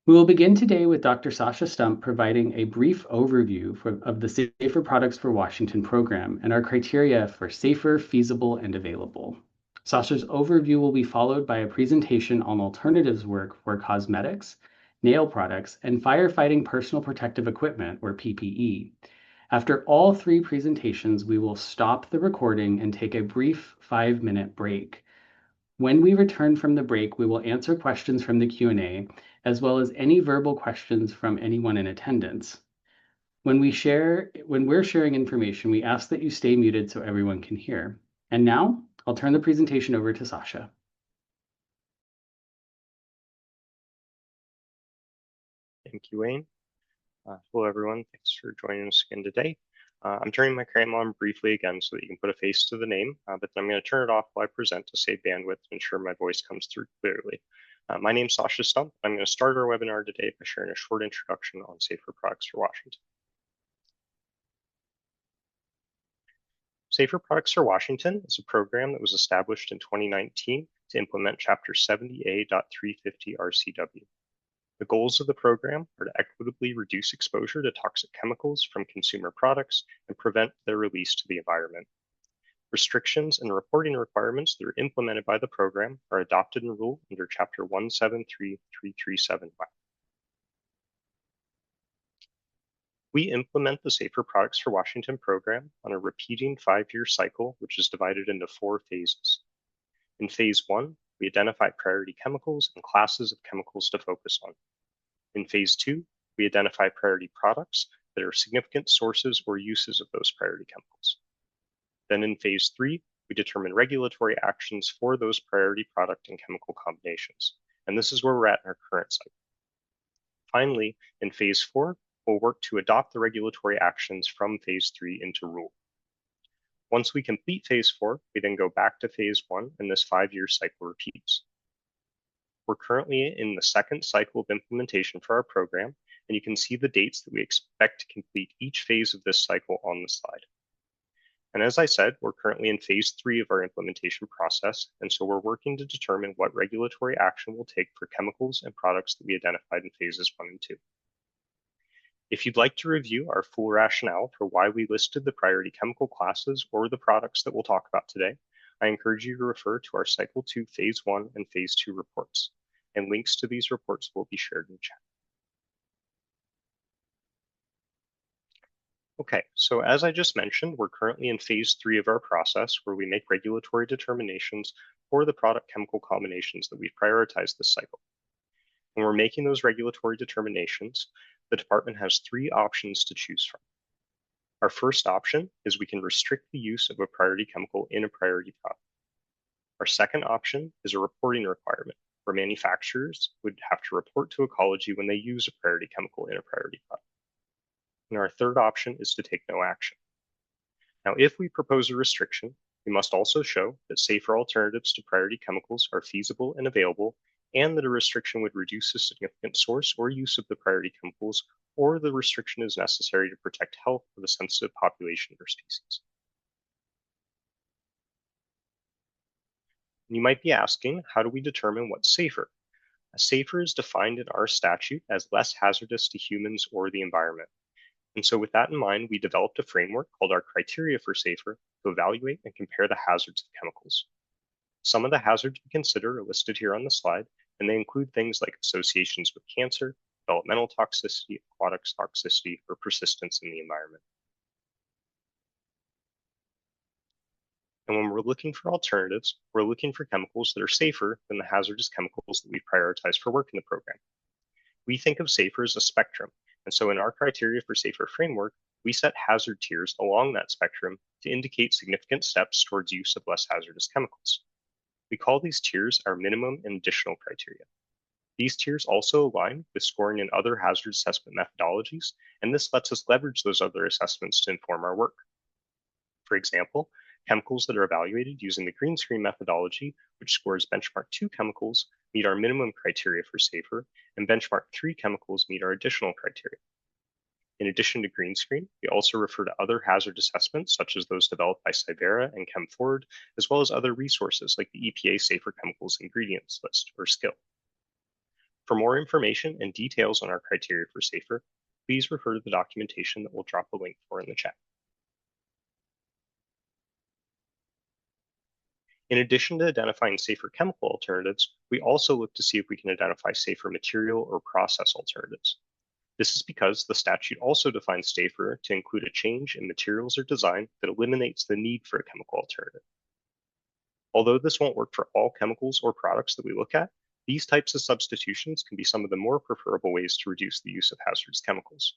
We will begin today with Dr. Sasha Stump providing a brief overview of the Safer Products for Washington program and our criteria for safer, feasible, and available. Sasha's overview will be followed by a presentation on alternatives work for cosmetics, nail products, and firefighting personal protective equipment, or PPE. After all three presentations, we will stop the recording and take a brief 5-minute break. When we return from the break, we will answer questions from the Q&A, as well as any verbal questions from anyone in attendance. When we're sharing information, we ask that you stay muted so everyone can hear. And now, I'll turn the presentation over to Sasha. Thank you, Wayne. Hello, everyone. Thanks for joining us again today. I'm turning my camera on briefly again so that you can put a face to the name, but then I'm going to turn it off while I present to save bandwidth to ensure my voice comes through clearly. My name's Sasha Stump. I'm going to start our webinar today by sharing a short introduction on Safer Products for Washington. Safer Products for Washington is a program that was established in 2019 to implement Chapter 70A.350 RCW. The goals of the program are to equitably reduce exposure to toxic chemicals from consumer products and prevent their release to the environment. Restrictions and reporting requirements that are implemented by the program are adopted and ruled under Chapter 173337. We implement the Safer Products for Washington program on a repeating 5-year cycle, which is divided into 4 phases. In Phase 1, we identify priority chemicals and classes of chemicals to focus on. In Phase 2, we identify priority products that are significant sources or uses of those priority chemicals. Then in Phase 3, we determine regulatory actions for those priority product and chemical combinations. And this is where we're at in our current cycle. Finally, in Phase 4, we'll work to adopt the regulatory actions from Phase 3 into rule. Once we complete Phase 4, we then go back to Phase 1, and this 5-year cycle repeats. We're currently in the second cycle of implementation for our program, and you can see the dates that we expect to complete each phase of this cycle on the slide. And as I said, we're currently in Phase 3 of our implementation process, and so we're working to determine what regulatory action we'll take for chemicals and products that we identified in Phases 1 and 2. If you'd like to review our full rationale for why we listed the priority chemical classes or the products that we'll talk about today, I encourage you to refer to our Cycle 2 Phase 1 and Phase 2 reports, and links to these reports will be shared in the chat. Okay, so as I just mentioned, we're currently in Phase 3 of our process where we make regulatory determinations for the product chemical combinations that we've prioritized this cycle. When we're making those regulatory determinations, the department has 3 options to choose from. Our first option is we can restrict the use of a priority chemical in a priority product. Our second option is a reporting requirement where manufacturers would have to report to ecology when they use a priority chemical in a priority product. And our third option is to take no action. Now, if we propose a restriction, we must also show that safer alternatives to priority chemicals are feasible and available, and that a restriction would reduce a significant source or use of the priority chemicals, or the restriction is necessary to protect health of a sensitive population or species. And you might be asking, how do we determine what's safer? Safer is defined in our statute as less hazardous to humans or the environment. And so with that in mind, we developed a framework called our criteria for safer to evaluate and compare the hazards of chemicals. Some of the hazards we consider are listed here on the slide, and they include things like associations with cancer, developmental toxicity, aquatic toxicity, or persistence in the environment. And when we're looking for alternatives, we're looking for chemicals that are safer than the hazardous chemicals that we prioritize for work in the program. We think of safer as a spectrum, and so in our criteria for safer framework, we set hazard tiers along that spectrum to indicate significant steps towards use of less hazardous chemicals. We call these tiers our minimum and additional criteria. These tiers also align with scoring in other hazard assessment methodologies, and this lets us leverage those other assessments to inform our work. For example, chemicals that are evaluated using the green screen methodology, which scores benchmark 2 chemicals, meet our minimum criteria for safer, and benchmark 3 chemicals meet our additional criteria. In addition to green screen, we also refer to other hazard assessments, such as those developed by Cyvera and ChemForward, as well as other resources like the EPA Safer Chemicals Ingredients List, or SKIL. For more information and details on our criteria for SAFER, please refer to the documentation that we'll drop a link for in the chat. In addition to identifying safer chemical alternatives, we also look to see if we can identify safer material or process alternatives. This is because the statute also defines SAFER to include a change in materials or design that eliminates the need for a chemical alternative. Although this won't work for all chemicals or products that we look at, these types of substitutions can be some of the more preferable ways to reduce the use of hazardous chemicals.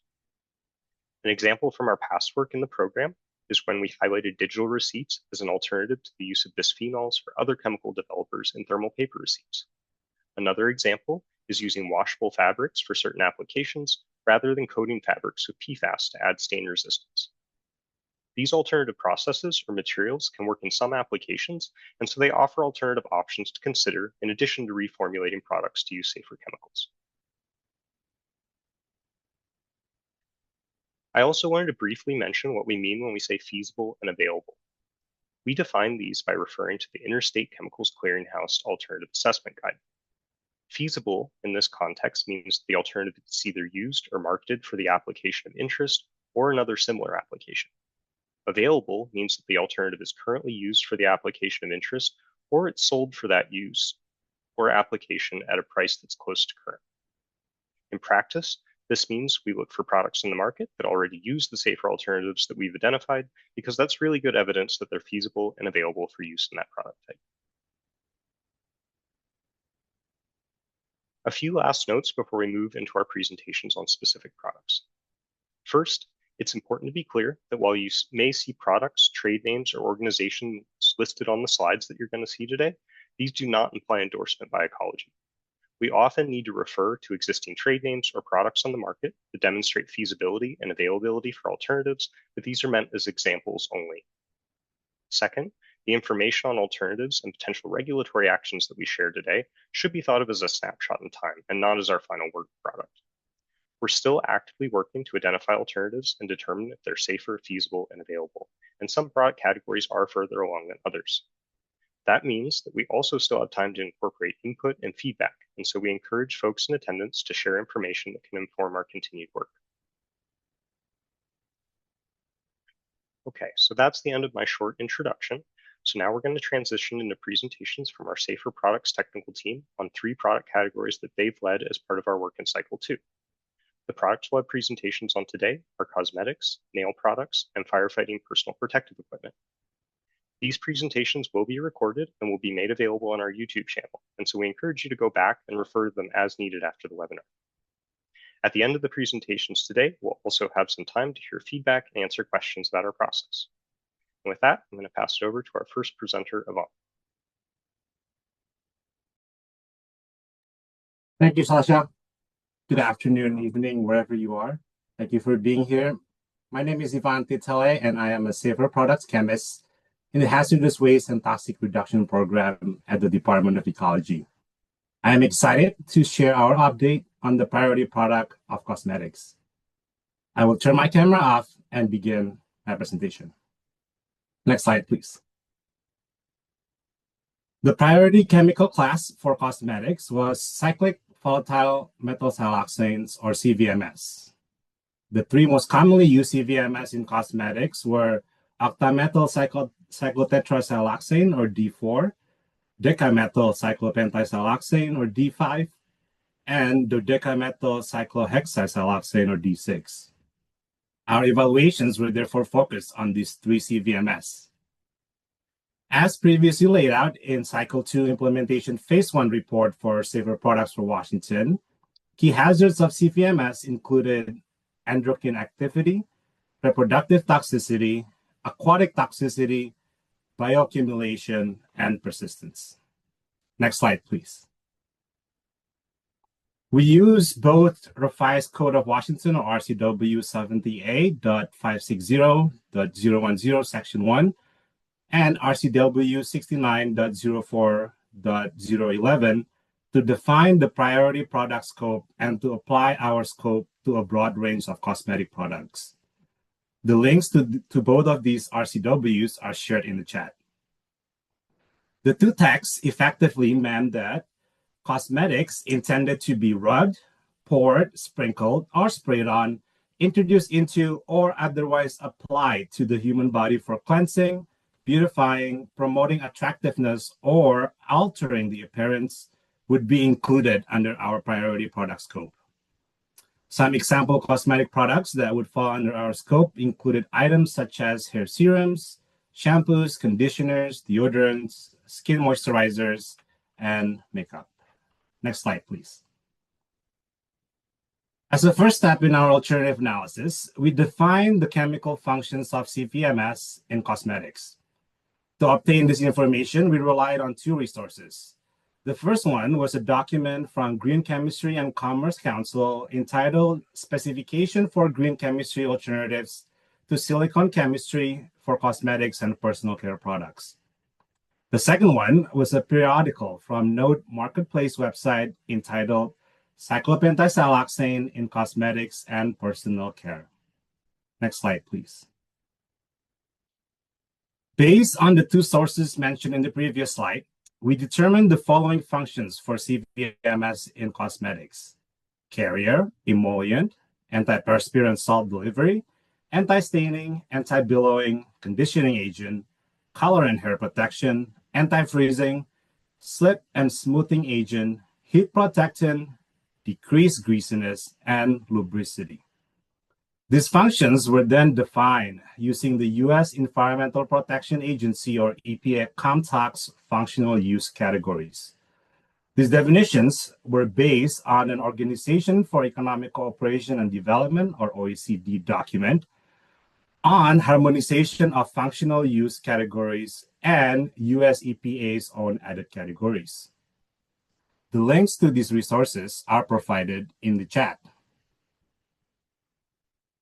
An example from our past work in the program is when we highlighted digital receipts as an alternative to the use of bisphenols for other chemical developers in thermal paper receipts. Another example is using washable fabrics for certain applications rather than coating fabrics with PFAS to add stain resistance. These alternative processes or materials can work in some applications, and so they offer alternative options to consider in addition to reformulating products to use safer chemicals. I also wanted to briefly mention what we mean when we say feasible and available. We define these by referring to the Interstate Chemicals Clearinghouse Alternative Assessment Guide. Feasible in this context means the alternative is either used or marketed for the application of interest or another similar application. Available means that the alternative is currently used for the application of interest, or it's sold for that use or application at a price that's close to current. In practice, this means we look for products in the market that already use the safer alternatives that we've identified, because that's really good evidence that they're feasible and available for use in that product type. A few last notes before we move into our presentations on specific products. First, it's important to be clear that while you may see products, trade names, or organizations listed on the slides that you're going to see today, these do not imply endorsement by Ecology. We often need to refer to existing trade names or products on the market to demonstrate feasibility and availability for alternatives, but these are meant as examples only. Second, the information on alternatives and potential regulatory actions that we share today should be thought of as a snapshot in time and not as our final work product. We're still actively working to identify alternatives and determine if they're safer, feasible, and available, and some product categories are further along than others. That means that we also still have time to incorporate input and feedback, and so we encourage folks in attendance to share information that can inform our continued work. Okay, so that's the end of my short introduction. So now we're going to transition into presentations from our Safer Products technical team on 3 product categories that they've led as part of our work in Cycle 2. The products we'll have presentations on today are cosmetics, nail products, and firefighting personal protective equipment. These presentations will be recorded and will be made available on our YouTube channel, and so we encourage you to go back and refer to them as needed after the webinar. At the end of the presentations today, we'll also have some time to hear feedback and answer questions about our process. And with that, I'm going to pass it over to our first presenter, Yvonne. Thank you, Sasha. Good afternoon, evening, wherever you are. Thank you for being here. My name is Ivan Titele, and I am a Safer Products chemist in the Hazardous Waste and Toxic Reduction Program at the Department of Ecology. I am excited to share our update on the priority product of cosmetics. I will turn my camera off and begin my presentation. Next slide, please. The priority chemical class for cosmetics was cyclic volatile methyl-siloxanes, or CVMS. The 3 most commonly used CVMS in cosmetics were octamethyl cyclotetrasiloxane, or D4, decamethyl cyclopentasiloxane, or D5, and dodecamethyl cyclohexasiloxane, or D6. Our evaluations were therefore focused on these 3 CVMS. As previously laid out in Cycle 2 Implementation Phase 1 report for Safer Products for Washington, key hazards of CVMS included endocrine activity, reproductive toxicity, aquatic toxicity, bioaccumulation, and persistence. Next slide, please. We use both Revised Code of Washington, or RCW 70A.560.010 Section 1 and RCW 69.04.011 to define the priority product scope and to apply our scope to a broad range of cosmetic products. The links to both of these RCWs are shared in the chat. The 2 texts effectively meant that Cosmetics intended to be rubbed, poured, sprinkled, or sprayed on, introduced into, or otherwise applied to the human body for cleansing, beautifying, promoting attractiveness, or altering the appearance would be included under our priority product scope. Some example cosmetic products that would fall under our scope included items such as hair serums, shampoos, conditioners, deodorants, skin moisturizers, and makeup. Next slide, please. As a first step in our alternative analysis, we defined the chemical functions of CVMS in cosmetics. To obtain this information, we relied on two resources. The first one was a document from Green Chemistry and Commerce Council entitled Specification for Green Chemistry Alternatives to Silicon Chemistry for Cosmetics and Personal Care Products. The second one was a periodical from Node Marketplace website entitled Cyclopentasiloxane in Cosmetics and Personal Care. Next slide, please. Based on the two sources mentioned in the previous slide, we determined the following functions for CVMS in cosmetics: carrier, emollient, antiperspirant salt delivery, anti-staining, anti-billowing, conditioning agent, color and hair protection, anti-freezing, slip and smoothing agent, heat protectant, decrease greasiness, and lubricity. These functions were then defined using the U.S. Environmental Protection Agency, or EPA, COMTOX functional use categories. These definitions were based on an Organization for Economic Cooperation and Development, or OECD, document on harmonization of functional use categories and U.S. EPA's own added categories. The links to these resources are provided in the chat.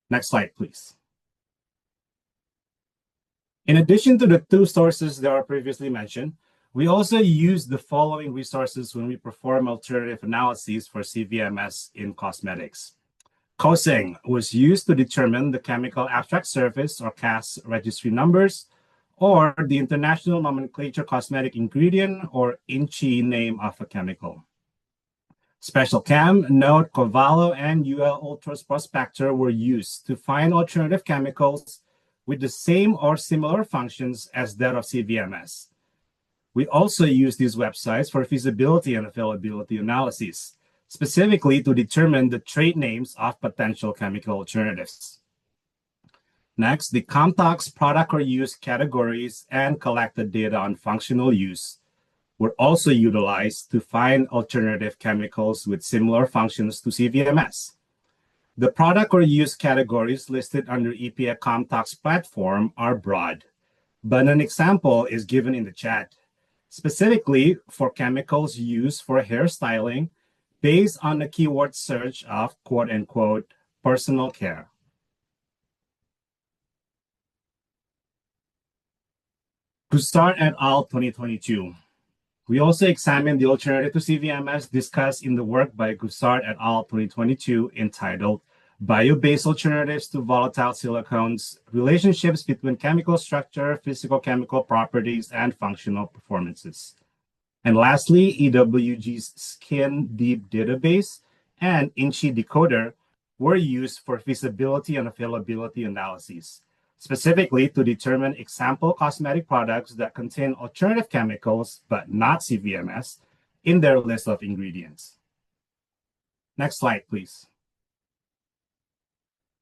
Next slide, please. In addition to the two sources that were previously mentioned, we also use the following resources when we perform alternative analyses for CVMS in cosmetics. COSING was used to determine the chemical abstract surface, or CAS, registry numbers, or the International Nomenclature Cosmetic Ingredient, or INCI, name of a chemical. Special Chem, Node, Covalo, and UL Ultras Prospector were used to find alternative chemicals with the same or similar functions as that of CVMS. We also use these websites for feasibility and availability analysis, specifically to determine the trade names of potential chemical alternatives. Next, the COMTOX product or use categories and collected data on functional use were also utilized to find alternative chemicals with similar functions to CVMS. The product or use categories listed under EPA COMTOX platform are broad, but an example is given in the chat, specifically for chemicals used for hairstyling based on the keyword search of quote-unquote personal care. Goussard et al. 2022. We also examined the alternative to CVMS discussed in the work by Goussard et al. 2022 entitled Bio-Based Alternatives to Volatile Silicones, Relationships between Chemical Structure, Physical Chemical Properties, and Functional Performances. And lastly, EWG's Skin Deep Database and INCI Decoder were used for feasibility and availability analyses, specifically to determine example cosmetic products that contain alternative chemicals, but not CVMS, in their list of ingredients. Next slide, please.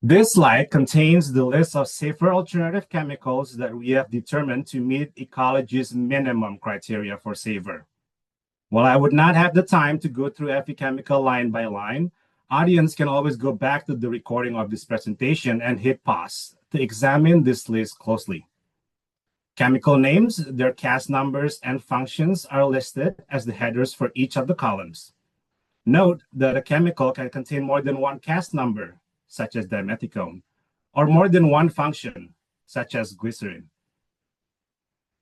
This slide contains the list of safer alternative chemicals that we have determined to meet ecology's minimum criteria for safer. While I would not have the time to go through every chemical line by line, audience can always go back to the recording of this presentation and hit pause to examine this list closely. Chemical names, their CAS numbers, and functions are listed as the headers for each of the columns. Note that a chemical can contain more than one CAS number, such as dimethicone, or more than one function, such as glycerin.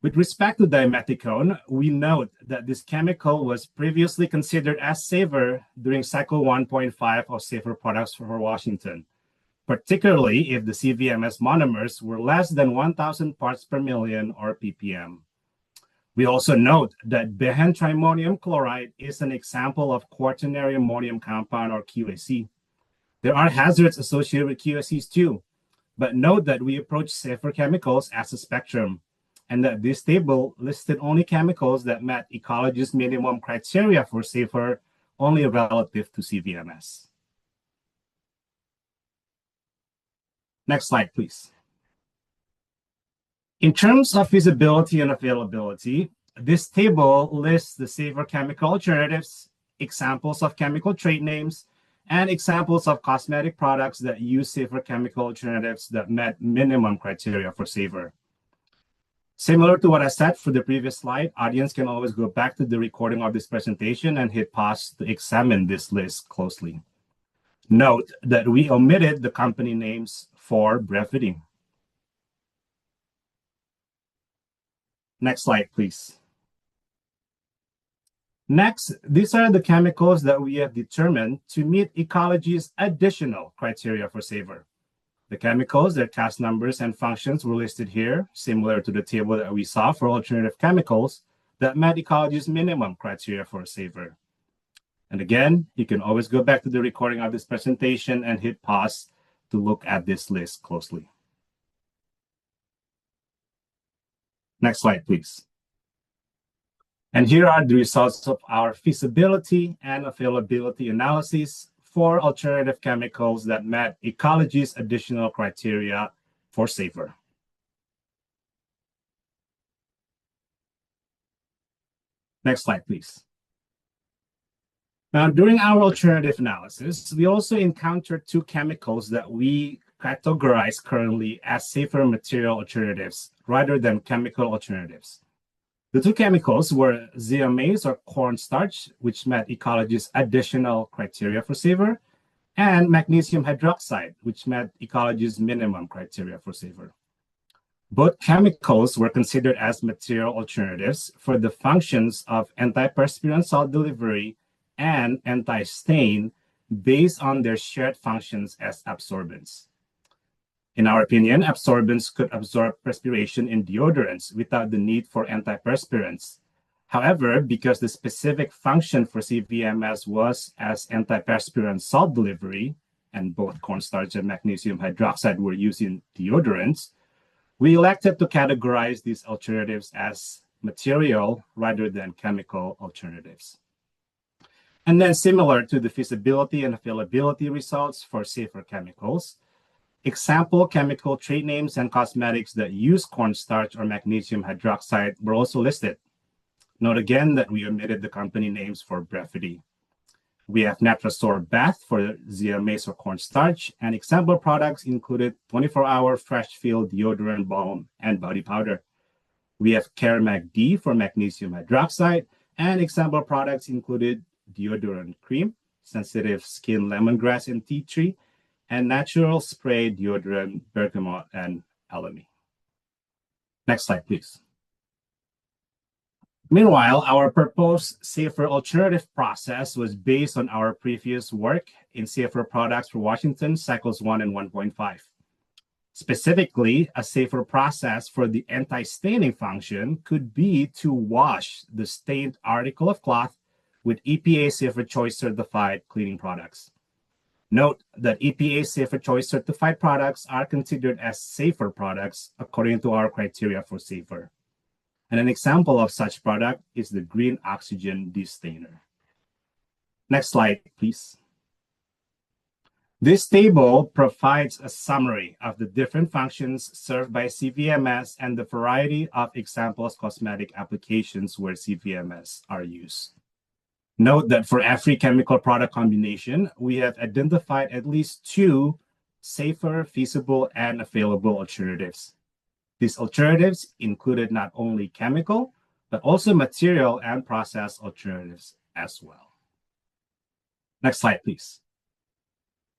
With respect to dimethicone, we note that this chemical was previously considered as safer during Cycle 1.5 of Safer Products for Washington, particularly if the CVMS monomers were less than 1,000 parts per million, or ppm. We also note that benztrimonium chloride is an example of quaternary ammonium compound, or QAC. There are hazards associated with QACs too, but note that we approach safer chemicals as a spectrum, and that this table listed only chemicals that met ecology's minimum criteria for safer only relative to CVMS. Next slide, please. In terms of feasibility and availability, this table lists the safer chemical alternatives, examples of chemical trade names, and examples of cosmetic products that use safer chemical alternatives that met minimum criteria for safer. Similar to what I said for the previous slide, audience can always go back to the recording of this presentation and hit pause to examine this list closely. Note that we omitted the company names for brevity. Next slide, please. Next, these are the chemicals that we have determined to meet ecology's additional criteria for safer. The chemicals, their class numbers and functions were listed here, similar to the table that we saw for alternative chemicals that met ecology's minimum criteria for safer. And again, you can always go back to the recording of this presentation and hit pause to look at this list closely. Next slide, please. And here are the results of our feasibility and availability analysis for alternative chemicals that met ecology's additional criteria for safer. Next slide, please. Now, during our alternative analysis, we also encountered two chemicals that we categorize currently as safer material alternatives rather than chemical alternatives. The two chemicals were zeamase, or cornstarch, which met ecology's additional criteria for safer, and magnesium hydroxide, which met ecology's minimum criteria for safer. Both chemicals were considered as material alternatives for the functions of antiperspirant salt delivery and anti-stain based on their shared functions as absorbents. In our opinion, absorbents could absorb perspiration in deodorants without the need for antiperspirants. However, because the specific function for CVMS was as antiperspirant salt delivery, and both cornstarch and magnesium hydroxide were used in deodorants, we elected to categorize these alternatives as material rather than chemical alternatives. And then, similar to the feasibility and availability results for safer chemicals, example chemical trade names and cosmetics that use cornstarch or magnesium hydroxide were also listed. Note again that we omitted the company names for brevity. We have Natrasor Bath for zeamase or cornstarch, and example products included 24-hour fresh feel deodorant balm and body powder. We have Caramag D for magnesium hydroxide, and example products included deodorant cream, sensitive skin lemongrass and tea tree, and natural spray deodorant bergamot and alamy. Next slide, please. Meanwhile, our proposed safer alternative process was based on our previous work in safer products for Washington, cycles 1 and 1.5. Specifically, a safer process for the anti-staining function could be to wash the stained article of cloth with EPA Safer Choice certified cleaning products. Note that EPA Safer Choice certified products are considered as safer products according to our criteria for safer. And an example of such product is the green oxygen destainer. Next slide, please. This table provides a summary of the different functions served by CVMS and the variety of examples cosmetic applications where CVMS are used. Note that for every chemical product combination, we have identified at least 2 safer, feasible, and available alternatives. These alternatives included not only chemical, but also material and process alternatives as well. Next slide, please.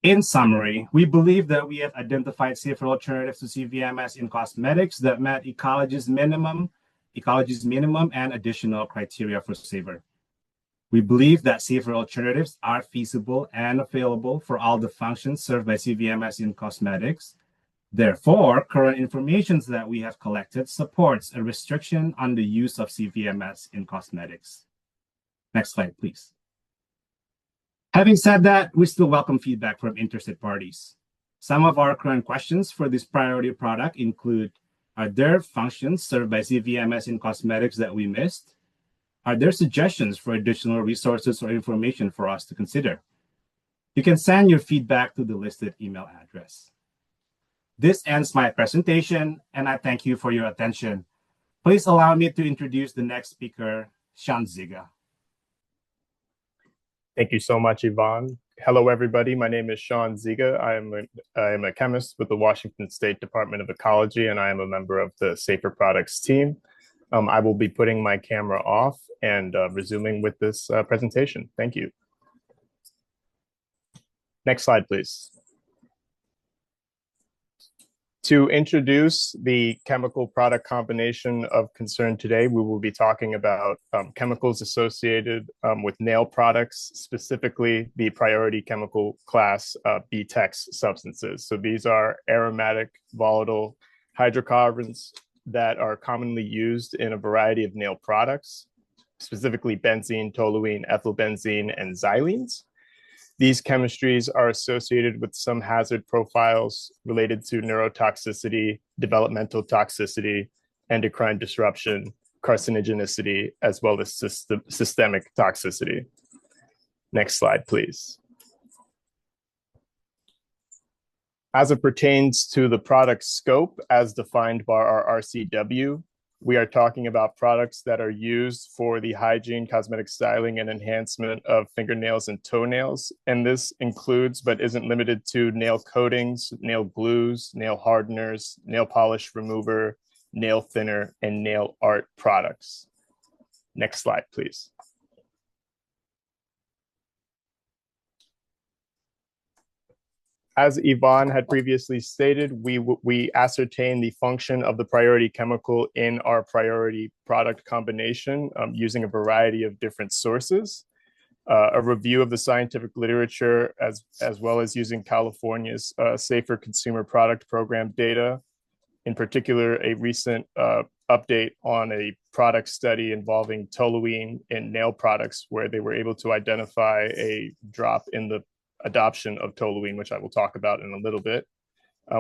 In summary, we believe that we have identified safer alternatives to CVMS in cosmetics that met ecology's minimum and additional criteria for safer. We believe that safer alternatives are feasible and available for all the functions served by CVMS in cosmetics Therefore, current information that we have collected supports a restriction on the use of CVMS in cosmetics. Next slide, please. Having said that, we still welcome feedback from interested parties. Some of our current questions for this priority product include, are there functions served by CVMS in cosmetics that we missed? Are there suggestions for additional resources or information for us to consider? You can send your feedback to the listed email address. This ends my presentation, and I thank you for your attention. Please allow me to introduce the next speaker, Sean Ziga. Thank you so much, Yvonne. Hello, everybody. My name is Sean Ziga. I am a chemist with the Washington State Department of Ecology, and I am a member of the Safer Products team. I will be putting my camera off and resuming with this presentation. Thank you. Next slide, please. To introduce the chemical product combination of concern today, we will be talking about chemicals associated with nail products, specifically the priority chemical class BTEX substances. So these are aromatic, volatile hydrocarbons that are commonly used in a variety of nail products, specifically benzene, toluene, ethylbenzene, and xylenes. These chemistries are associated with some hazard profiles related to neurotoxicity, developmental toxicity, endocrine disruption, carcinogenicity, as well as systemic toxicity. Next slide, please. As it pertains to the product scope as defined by our RCW, we are talking about products that are used for the hygiene, cosmetic styling, and enhancement of fingernails and toenails. And this includes, but isn't limited to, nail coatings, nail glues, nail hardeners, nail polish remover, nail thinner, and nail art products. Next slide, please. As Yvonne had previously stated, we ascertain the function of the priority chemical in our priority product combination using a variety of different sources. A review of the scientific literature, as well as using California's Safer Consumer Product Program data, in particular, a recent update on a product study involving toluene in nail products, where they were able to identify a drop in the adoption of toluene, which I will talk about in a little bit.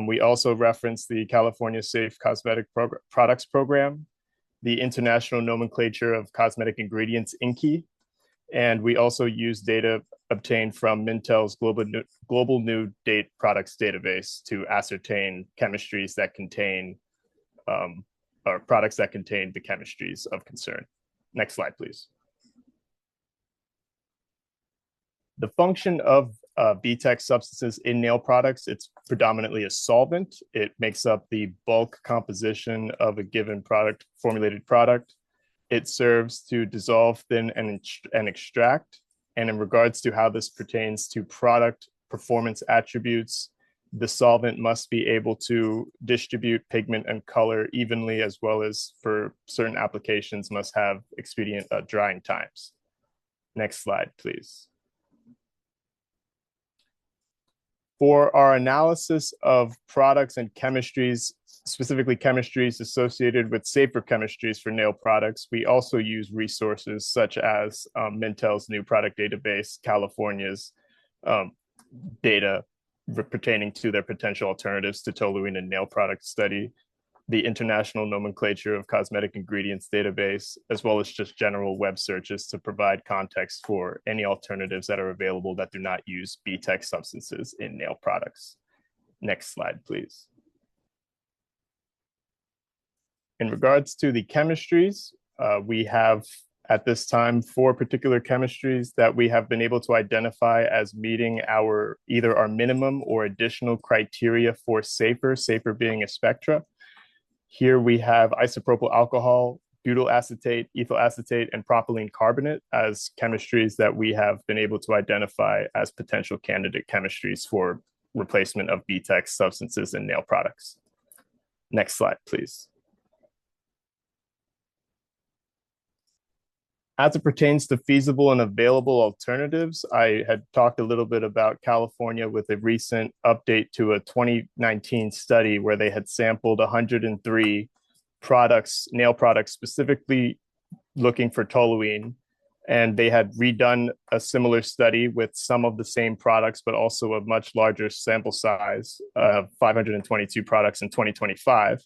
We also reference the California Safe Cosmetic Products Program, the International Nomenclature of Cosmetic Ingredients, INCI, and we also use data obtained from Mintel's Global New Date Products database to ascertain chemistries that contain, or products that contain the chemistries of concern. Next slide, please. The function of BTEX substances in nail products, it's predominantly a solvent. It makes up the bulk composition of a given product, formulated product. It serves to dissolve, thin, and extract. And in regards to how this pertains to product performance attributes, the solvent must be able to distribute pigment and color evenly, as well as for certain applications must have expedient drying times. Next slide, please. For our analysis of products and chemistries, specifically chemistries associated with safer chemistries for nail products, we also use resources such as Mintel's new product database, California's data pertaining to their potential alternatives to toluene in nail product study, the International Nomenclature of Cosmetic Ingredients database, as well as just general web searches to provide context for any alternatives that are available that do not use BTEX substances in nail products. Next slide, please. In regards to the chemistries, we have at this time 4 particular chemistries that we have been able to identify as meeting either our minimum or additional criteria for safer being a spectra. Here we have isopropyl alcohol, butyl acetate, ethyl acetate, and propylene carbonate as chemistries that we have been able to identify as potential candidate chemistries for replacement of BTEX substances in nail products. Next slide, please. As it pertains to feasible and available alternatives, I had talked a little bit about California with a recent update to a 2019 study where they had sampled 103 products, nail products, specifically looking for toluene. And they had redone a similar study with some of the same products, but also a much larger sample size of 522 products in 2025.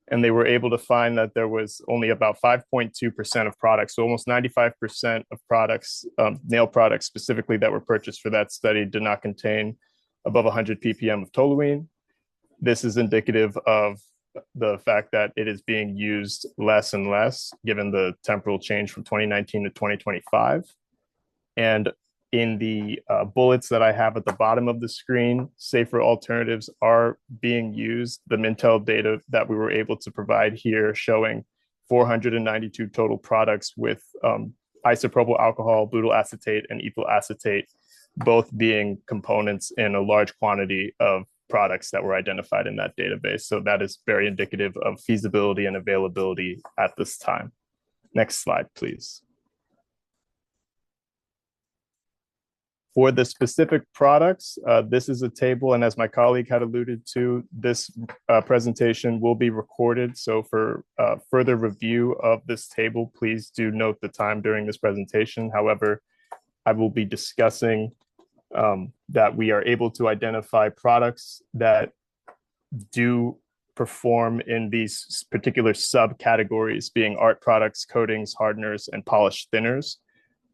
And they were able to find that there was only about 5.2% of products, so almost 95% of products, nail products specifically, that were purchased for that study did not contain above 100 ppm of toluene. This is indicative of the fact that it is being used less and less given the temporal change from 2019 to 2025. And in the bullets that I have at the bottom of the screen, safer alternatives are being used. The Mintel data that we were able to provide here showing 492 total products with isopropyl alcohol, butyl acetate, and ethyl acetate, both being components in a large quantity of products that were identified in that database. So that is very indicative of feasibility and availability at this time. Next slide, please. For the specific products, this is a table, and as my colleague had alluded to, this presentation will be recorded. So for further review of this table, please do note the time during this presentation. However, I will be discussing that we are able to identify products that do perform in these particular subcategories, being art products, coatings, hardeners, and polished thinners.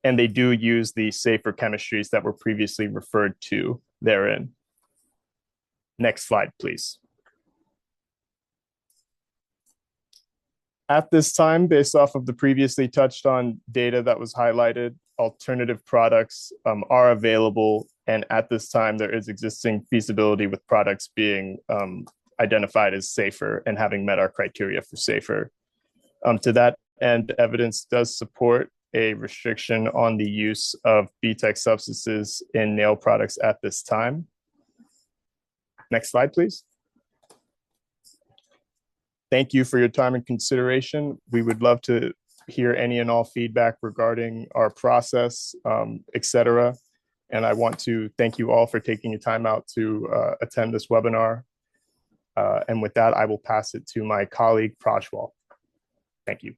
And they do use the safer chemistries that were previously referred to therein. Next slide, please. At this time, based off of the previously touched on data that was highlighted, alternative products are available. And at this time, there is existing feasibility with products being identified as safer and having met our criteria for safer. To that end, evidence does support a restriction on the use of BTEC substances in nail products at this time. Next slide, please. Thank you for your time and consideration. We would love to hear any and all feedback regarding our process, etc. And I want to thank you all for taking your time out to attend this webinar. And with that, I will pass it to my colleague, Prajwal. Thank you.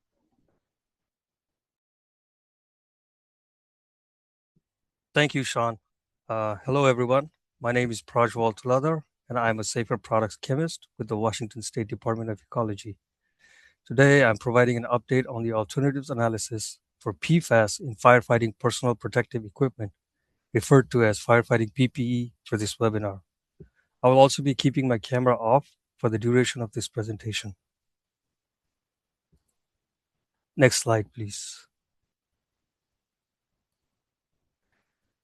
Thank you, Sean. Hello, everyone. My name is Prajwal Tuladar, and I'm a safer products chemist with the Washington State Department of Ecology. Today, I'm providing an update on the alternatives analysis for PFAS in firefighting personal protective equipment, referred to as firefighting PPE, for this webinar. I will also be keeping my camera off for the duration of this presentation. Next slide, please.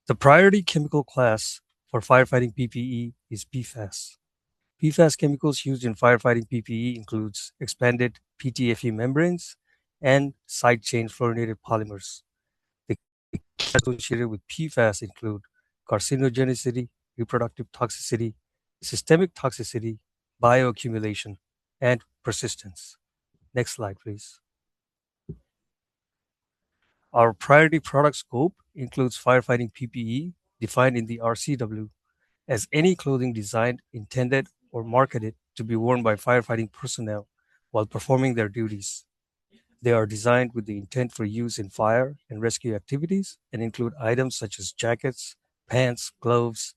The priority chemical class for firefighting PPE is PFAS. PFAS chemicals used in firefighting PPE includes expanded PTFE membranes and side chain fluorinated polymers. The associated with PFAS include carcinogenicity, reproductive toxicity, systemic toxicity, bioaccumulation, and persistence. Next slide, please. Our priority product scope includes firefighting PPE, defined in the RCW as any clothing designed, intended, or marketed to be worn by firefighting personnel while performing their duties. They are designed with the intent for use in fire and rescue activities and include items such as jackets, pants, gloves,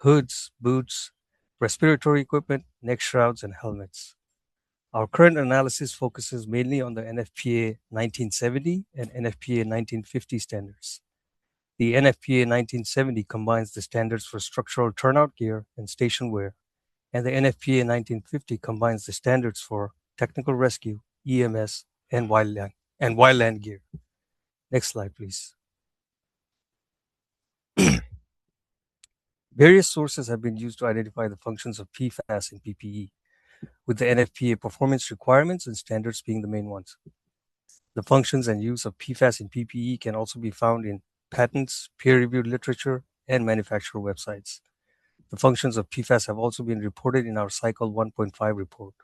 hoods, boots, respiratory equipment, neck shrouds, and helmets. Our current analysis focuses mainly on the NFPA 1970 and NFPA 1950 standards. The NFPA 1970 combines the standards for structural turnout gear and station wear, and the NFPA 1950 combines the standards for technical rescue, EMS, and wildland gear. Next slide, please. Various sources have been used to identify the functions of PFAS in PPE, with the NFPA performance requirements and standards being the main ones. The functions and use of PFAS in PPE can also be found in patents, peer-reviewed literature, and manufacturer websites. The functions of PFAS have also been reported in our Cycle 1.5 report.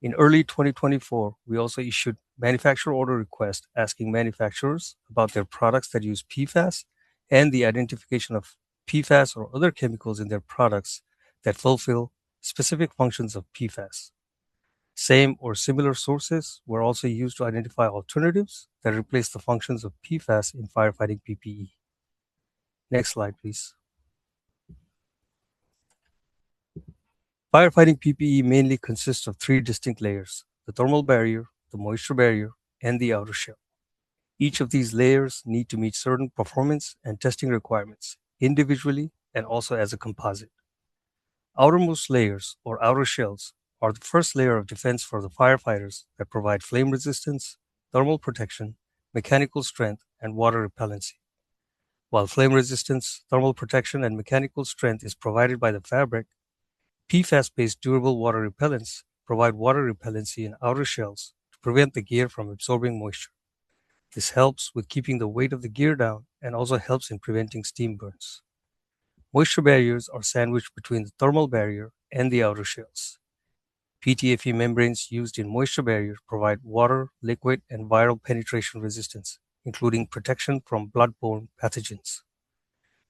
In early 2024, we also issued manufacturer order request asking manufacturers about their products that use PFAS and the identification of PFAS or other chemicals in their products that fulfill specific functions of PFAS. Same or similar sources were also used to identify alternatives that replace the functions of PFAS in firefighting PPE. Next slide, please. Firefighting PPE mainly consists of three distinct layers: the thermal barrier, the moisture barrier, and the outer shell. Each of these layers need to meet certain performance and testing requirements individually and also as a composite. Outermost layers, or outer shells, are the first layer of defense for the firefighters that provide flame resistance, thermal protection, mechanical strength, and water repellency. While flame resistance, thermal protection, and mechanical strength is provided by the fabric, PFAS-based durable water repellents provide water repellency in outer shells to prevent the gear from absorbing moisture. This helps with keeping the weight of the gear down and also helps in preventing steam burns. Moisture barriers are sandwiched between the thermal barrier and the outer shells. PTFE membranes used in moisture barriers provide water, liquid, and viral penetration resistance, including protection from blood-borne pathogens.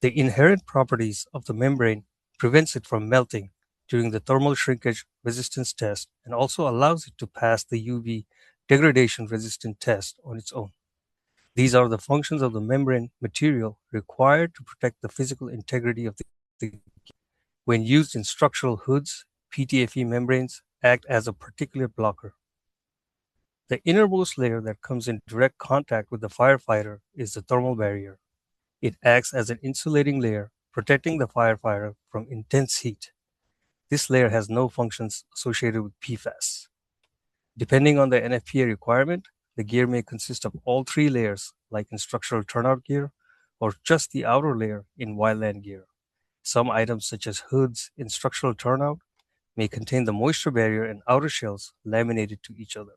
The inherent properties of the membrane prevents it from melting during the thermal shrinkage resistance test and also allows it to pass the UV degradation resistant test on its own. These are the functions of the membrane material required to protect the physical integrity of the when used in structural hoods, PTFE membranes act as a particular blocker. The innermost layer that comes in direct contact with the firefighter is the thermal barrier. It acts as an insulating layer, protecting the firefighter from intense heat. This layer has no functions associated with PFAS. Depending on the NFPA requirement, the gear may consist of all three layers, like in structural turnout gear, or just the outer layer in wildland gear. Some items, such as hoods in structural turnout, may contain the moisture barrier and outer shells laminated to each other.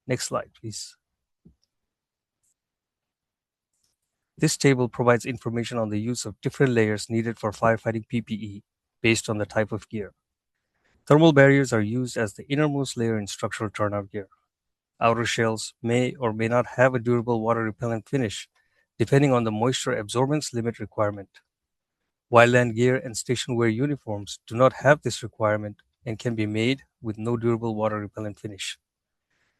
Next slide, please. This table provides information on the use of different layers needed for firefighting PPE based on the type of gear. Thermal barriers are used as the innermost layer in structural turnout gear. Outer shells may or may not have a durable water repellent finish, depending on the moisture absorbance limit requirement. Wildland gear and station wear uniforms do not have this requirement and can be made with no durable water repellent finish.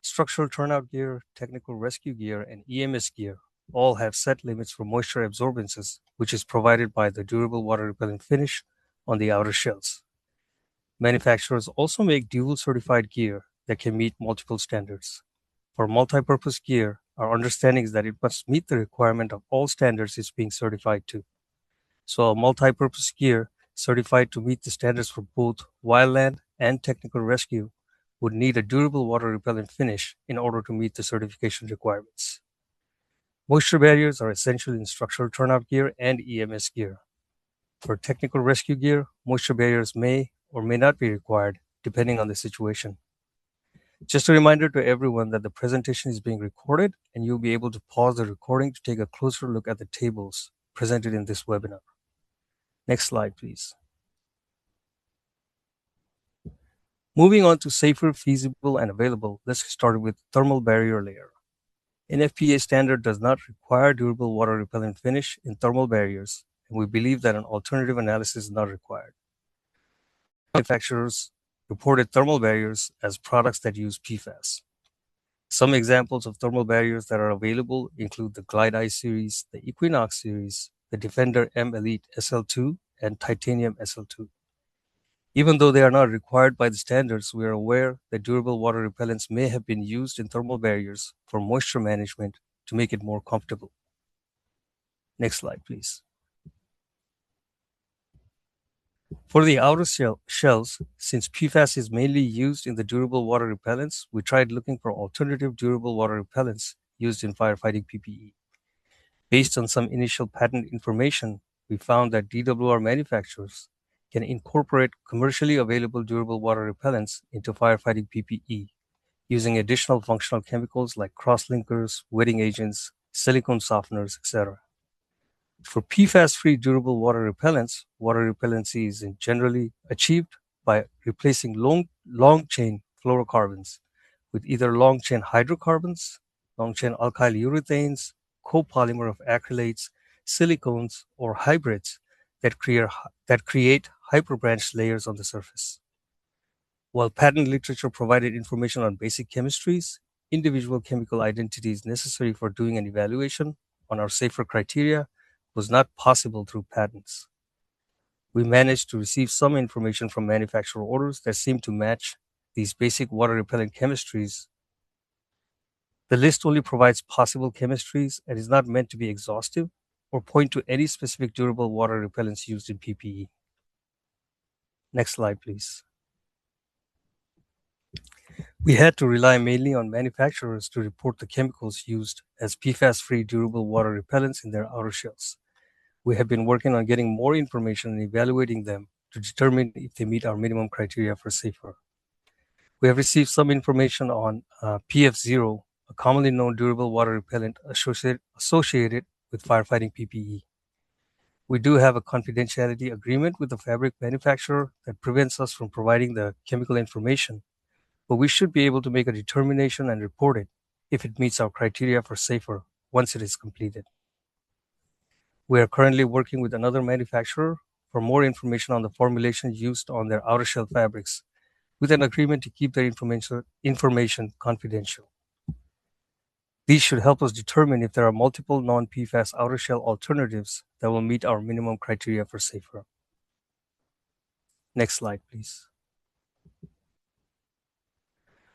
Structural turnout gear, technical rescue gear, and EMS gear all have set limits for moisture absorbances, which is provided by the durable water repellent finish on the outer shells. Manufacturers also make dual certified gear that can meet multiple standards. For multi-purpose gear, our understanding is that it must meet the requirement of all standards it's being certified to. So a multi-purpose gear certified to meet the standards for both wildland and technical rescue would need a durable water repellent finish in order to meet the certification requirements. Moisture barriers are essential in structural turnout gear and EMS gear. For technical rescue gear, moisture barriers may or may not be required, depending on the situation. Just a reminder to everyone that the presentation is being recorded and you'll be able to pause the recording to take a closer look at the tables presented in this webinar. Next slide, please. Moving on to safer, feasible, and available, let's get started with thermal barrier layer. NFPA standard does not require durable water repellent finish in thermal barriers, and we believe that an alternative analysis is not required. Manufacturers reported thermal barriers as products that use PFAS. Some examples of thermal barriers that are available include the Glide Ice series, the Equinox series, the Defender M Elite SL2, and Titanium SL2. Even though they are not required by the standards, we are aware that durable water repellents may have been used in thermal barriers for moisture management to make it more comfortable. Next slide, please. For the outer shells, since PFAS is mainly used in the durable water repellents, we tried looking for alternative durable water repellents used in firefighting PPE. Based on some initial patent information, we found that DWR manufacturers can incorporate commercially available durable water repellents into firefighting PPE using additional functional chemicals like cross-linkers, wetting agents, silicone softeners, etc. For PFAS-free durable water repellents, water repellency is generally achieved by replacing long-chain fluorocarbons with either long-chain hydrocarbons, long-chain alkyl urethanes, copolymer of acrylates, silicones, or hybrids that create hyperbranched layers on the surface. While patent literature provided information on basic chemistries, individual chemical identities necessary for doing an evaluation on our safer criteria was not possible through patents. We managed to receive some information from manufacturer orders that seemed to match these basic water repellent chemistries. The list only provides possible chemistries and is not meant to be exhaustive or point to any specific durable water repellents used in PPE. Next slide, please. We had to rely mainly on manufacturers to report the chemicals used as PFAS-free durable water repellents in their outer shells. We have been working on getting more information and evaluating them to determine if they meet our minimum criteria for safer. We have received some information on PF0, a commonly known durable water repellent associated with firefighting PPE. We do have a confidentiality agreement with the fabric manufacturer that prevents us from providing the chemical information, but we should be able to make a determination and report it if it meets our criteria for safer once it is completed. We are currently working with another manufacturer for more information on the formulations used on their outer shell fabrics, with an agreement to keep their information confidential. These should help us determine if there are multiple non-PFAS outer shell alternatives that will meet our minimum criteria for safer. Next slide, please.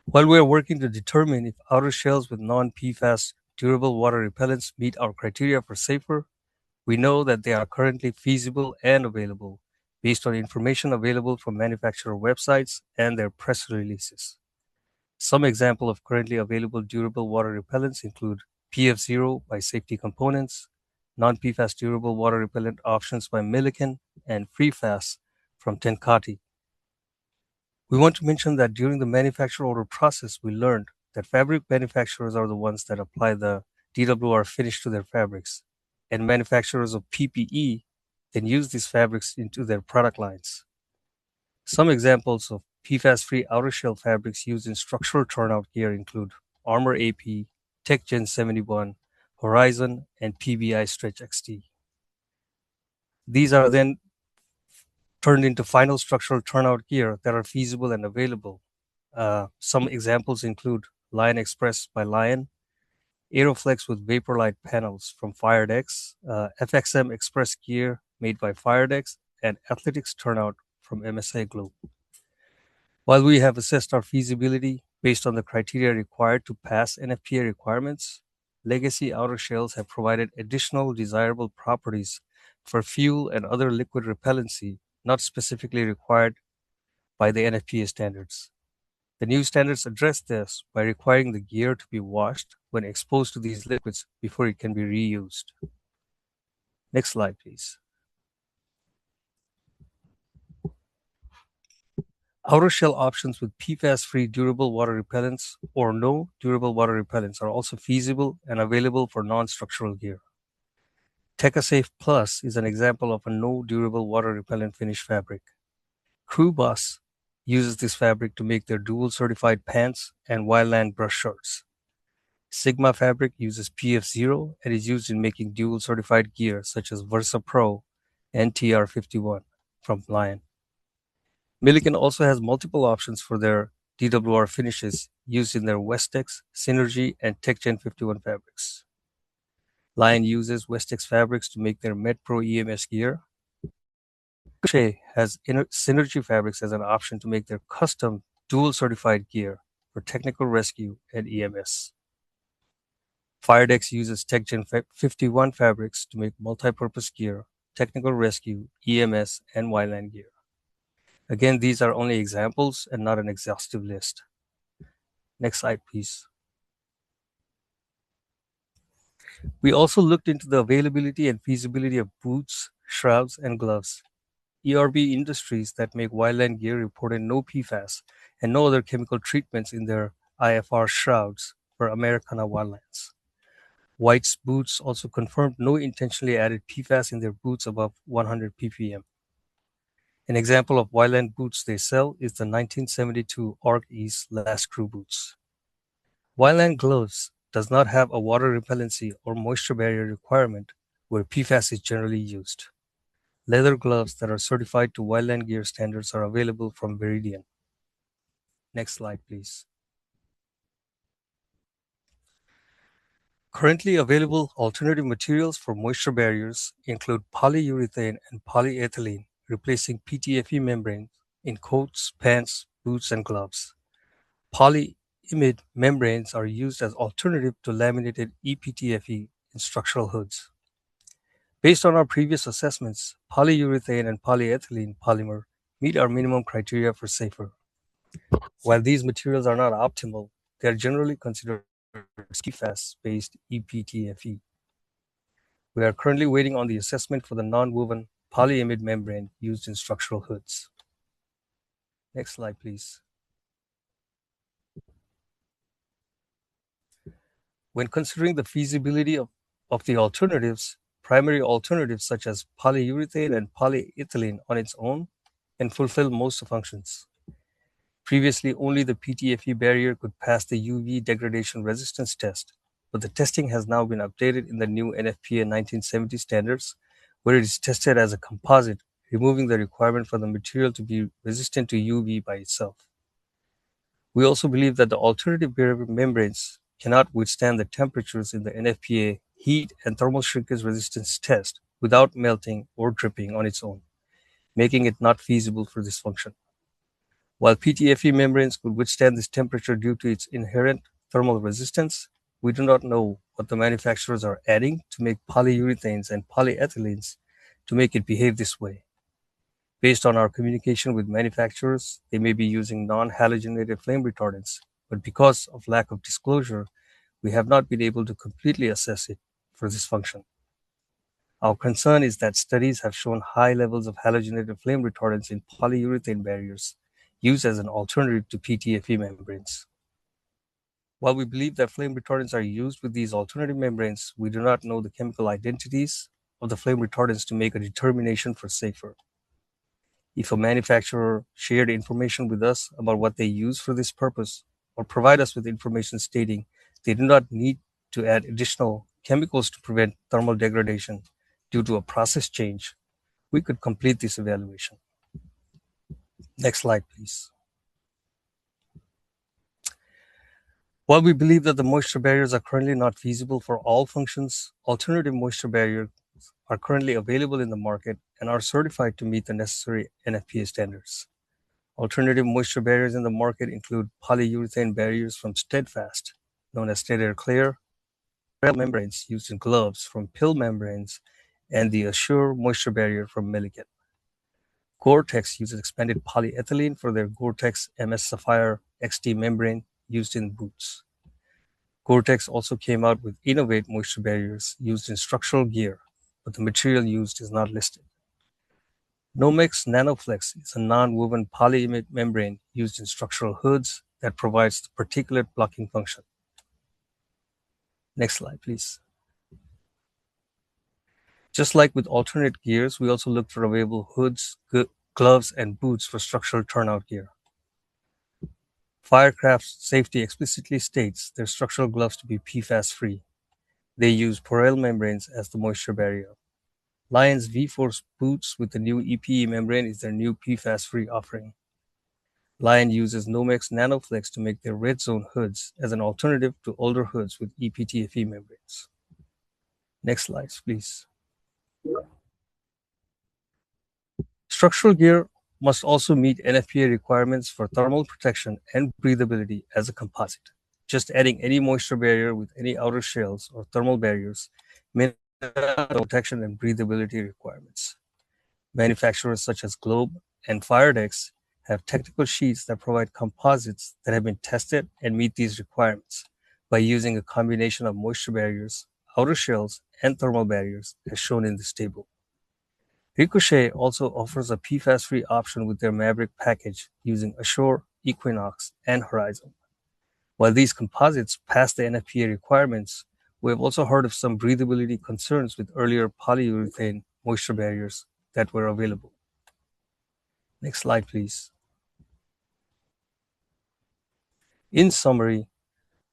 While we are working to determine if outer shells with non-PFAS durable water repellents meet our criteria for safer, we know that they are currently feasible and available based on information available from manufacturer websites and their press releases. Some examples of currently available durable water repellents include PF0 by Safety Components, non-PFAS durable water repellent options by Milliken, and FreeFAS from Tenkati. We want to mention that during the manufacturer order process, we learned that fabric manufacturers are the ones that apply the DWR finish to their fabrics, and manufacturers of PPE then use these fabrics into their product lines. Some examples of PFAS-free outer shell fabrics used in structural turnout gear include Armor AP, TechGen 71, Horizon, and PBI Stretch XT. These are then turned into final structural turnout gear that are feasible and available. Some examples include Lion Express by Lion, Aeroflex with Vaporlight panels from Firedex, FXM Express gear made by Firedex, and Athletics Turnout from MSI Globe. While we have assessed our feasibility based on the criteria required to pass NFPA requirements, legacy outer shells have provided additional desirable properties for fuel and other liquid repellency not specifically required by the NFPA standards. The new standards address this by requiring the gear to be washed when exposed to these liquids before it can be reused. Next slide, please. Outer shell options with PFAS-free durable water repellents or no durable water repellents are also feasible and available for non-structural gear. TechaSafe Plus is an example of a no durable water repellent finish fabric. CrewBoss uses this fabric to make their dual certified pants and Wildland brush shirts. Sigma Fabric uses PF0 and is used in making dual certified gear such as Versa Pro and TR51 from Lion. Milliken also has multiple options for their DWR finishes used in their Westex, Synergy, and TechGen 51 fabrics. Lion uses Westex fabrics to make their MedPro EMS gear. Crochet has Synergy fabrics as an option to make their custom dual certified gear for technical rescue and EMS. Firedex uses TechGen 51 fabrics to make multi-purpose gear, technical rescue, EMS, and Wildland gear. Again, these are only examples and not an exhaustive list. Next slide, please. We also looked into the availability and feasibility of boots, shrouds, and gloves. ERB Industries that make Wildland gear reported no PFAS and no other chemical treatments in their IFR shrouds for Americana wildlands. White's boots also confirmed no intentionally added PFAS in their boots above 100 ppm. An example of Wildland boots they sell is the 1972 Arc East Last Crew boots. Wildland gloves does not have a water repellency or moisture barrier requirement where PFAS is generally used. Leather gloves that are certified to wildland gear standards are available from Veridian. Next slide, please. Currently available alternative materials for moisture barriers include polyurethane and polyethylene, replacing PTFE membrane in coats, pants, boots, and gloves. Polyimide membranes are used as alternative to laminated ePTFE in structural hoods. Based on our previous assessments, polyurethane and polyethylene polymer meet our minimum criteria for safer. While these materials are not optimal, they are generally considered PFAS-based ePTFE. We are currently waiting on the assessment for the non-woven polyimide membrane used in structural hoods. Next slide, please. When considering the feasibility of the alternatives, primary alternatives such as polyurethane and polyethylene on its own can fulfill most functions. Previously, only the PTFE barrier could pass the UV degradation resistance test, but the testing has now been updated in the new NFPA 1970 standards, where it is tested as a composite, removing the requirement for the material to be resistant to UV by itself. We also believe that the alternative barrier membranes cannot withstand the temperatures in the NFPA heat and thermal shrinkage resistance test without melting or dripping on its own, making it not feasible for this function. While PTFE membranes could withstand this temperature due to its inherent thermal resistance, we do not know what the manufacturers are adding to make polyurethanes and polyethylenes to make it behave this way. Based on our communication with manufacturers, they may be using non-halogenated flame retardants, but because of lack of disclosure, we have not been able to completely assess it for this function. Our concern is that studies have shown high levels of halogenated flame retardants in polyurethane barriers used as an alternative to PTFE membranes. While we believe that flame retardants are used with these alternative membranes, we do not know the chemical identities of the flame retardants to make a determination for safer. If a manufacturer shared information with us about what they use for this purpose, or provide us with information stating they do not need to add additional chemicals to prevent thermal degradation due to a process change, we could complete this evaluation. Next slide, please. While we believe that the moisture barriers are currently not feasible for all functions, alternative moisture barriers are currently available in the market and are certified to meet the necessary NFPA standards. Alternative moisture barriers in the market include polyurethane barriers from Steadfast, known as Stead Clear, membranes used in gloves from Pill Membranes, and the Assure moisture barrier from Milliken. Gore-Tex uses expanded polyethylene for their Gore-Tex MS Sapphire XT membrane used in boots. Gore-Tex also came out with Innovate moisture barriers used in structural gear, but the material used is not listed. Nomex Nanoflex is a non-woven polyimide membrane used in structural hoods that provides the particulate blocking function. Next slide, please. Just like with alternate gears, we also look for available hoods, gloves, and boots for structural turnout gear. Firecraft Safety explicitly states their structural gloves to be PFAS-free. They use Porel membranes as the moisture barrier. Lion's V-Force boots with the new EPE membrane is their new PFAS-free offering. Lion uses Nomex Nanoflex to make their red zone hoods as an alternative to older hoods with ePTFE membranes. Next slide, please. Structural gear must also meet NFPA requirements for thermal protection and breathability as a composite. Just adding any moisture barrier with any outer shells or thermal barriers may not meet protection and breathability requirements. Manufacturers such as Globe and Firedex have technical sheets that provide composites that have been tested and meet these requirements by using a combination of moisture barriers, outer shells, and thermal barriers as shown in this table. Ricochet also offers a PFAS-free option with their Maverick package using Assure, Equinox, and Horizon. While these composites pass the NFPA requirements, we have also heard of some breathability concerns with earlier polyurethane moisture barriers that were available. Next slide, please. In summary,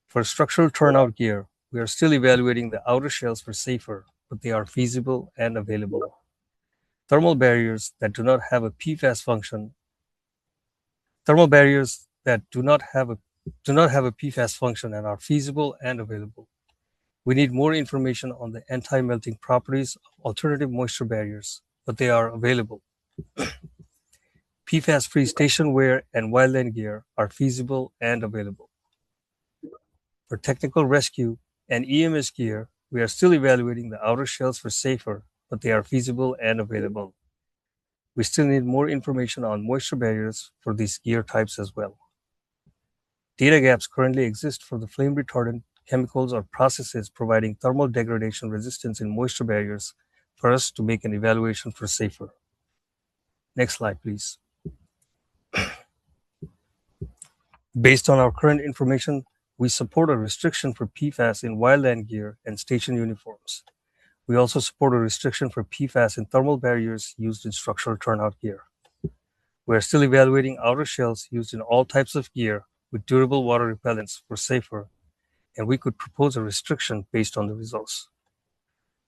For structural turnout gear, we are still evaluating the outer shells for safer, but they are feasible and available. Thermal barriers that do not have a PFAS function. Thermal barriers that do not have a PFAS function and are feasible and available. We need more information on the anti-melting properties of alternative moisture barriers, but they are available. PFAS-free station wear and wildland gear are feasible and available. For technical rescue and EMS gear, we are still evaluating the outer shells for safer, but they are feasible and available. We still need more information on moisture barriers for these gear types as well. Data gaps currently exist for the flame retardant chemicals or processes providing thermal degradation resistance in moisture barriers for us to make an evaluation for safer. Next slide, please. Based on our current information, we support a restriction for PFAS in wildland gear and station uniforms. We also support a restriction for PFAS in thermal barriers used in structural turnout gear. We are still evaluating outer shells used in all types of gear with durable water repellents for safer, and we could propose a restriction based on the results.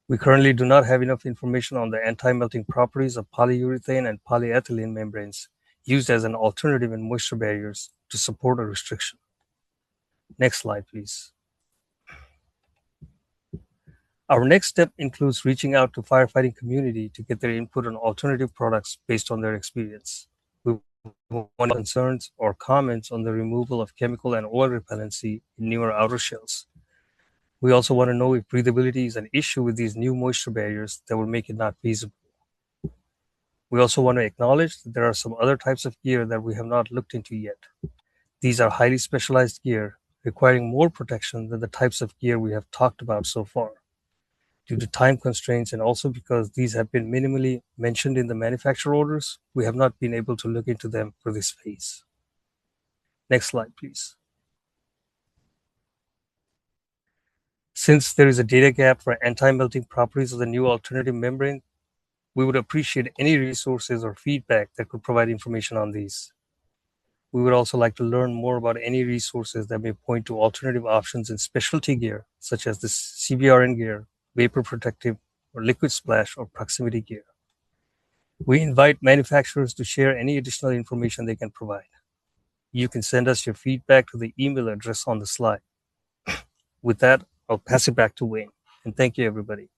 We currently do not have enough information on the anti-melting properties of polyurethane and polyethylene membranes used as an alternative in moisture barriers to support a restriction. Next slide, please. Our next step includes reaching out to firefighting community to get their input on alternative products based on their experience. We want concerns or comments on the removal of chemical and oil repellency in newer outer shells. We also want to know if breathability is an issue with these new moisture barriers that will make it not feasible. We also want to acknowledge that there are some other types of gear that we have not looked into yet. These are highly specialized gear requiring more protection than the types of gear we have talked about so far. Due to time constraints and also because these have been minimally mentioned in the manufacturer orders, we have not been able to look into them for this phase. Next slide, please. Since there is a data gap for anti-melting properties of the new alternative membrane, we would appreciate any resources or feedback that could provide information on these. We would also like to learn more about any resources that may point to alternative options in specialty gear, such as the CBRN gear, vapor protective, or liquid splash or proximity gear. We invite manufacturers to share any additional information they can provide. You can send us your feedback to the email address on the slide. With that, I'll pass it back to Wayne, and thank you, everybody.